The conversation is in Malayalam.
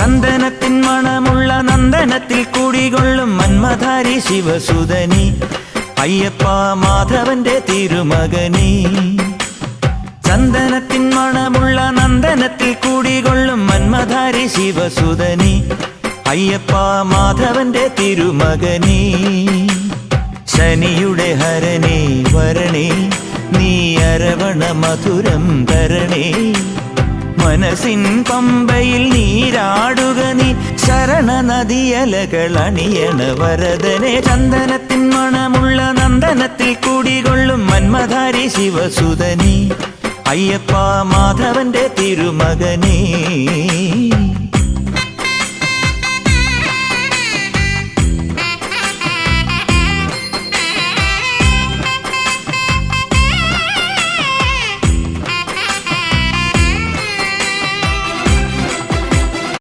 ചന്ദനത്തിൻ മണമുള്ള നന്ദനത്തിൽ കുടികൊള്ളും മന്മധാരി ശിവസുതനി അയ്യപ്പ മാധവന്റെ തിരുമകനി. ചന്ദനത്തിൻ മണമുള്ള നന്ദനത്തിൽ കുടികൊള്ളും മന്മധാരി ശിവസുതനി അയ്യപ്പ മാധവന്റെ തിരുമകനി. ശനിയുടെ ഹരണേ വരണേ നീ അരവണ മധുരം തരണേ. മനസ്സിൻ പമ്പയിൽ നീരാടുക നീ ശരണ നദിയലകൾ അണിയണ വരദനെ. ചന്ദനത്തിൻ മണമുള്ള നന്ദനത്തിൽ കുടികൊള്ളും മന്മധാരി ശിവസുതനി അയ്യപ്പ മാധവന്റെ തിരുമകനേ.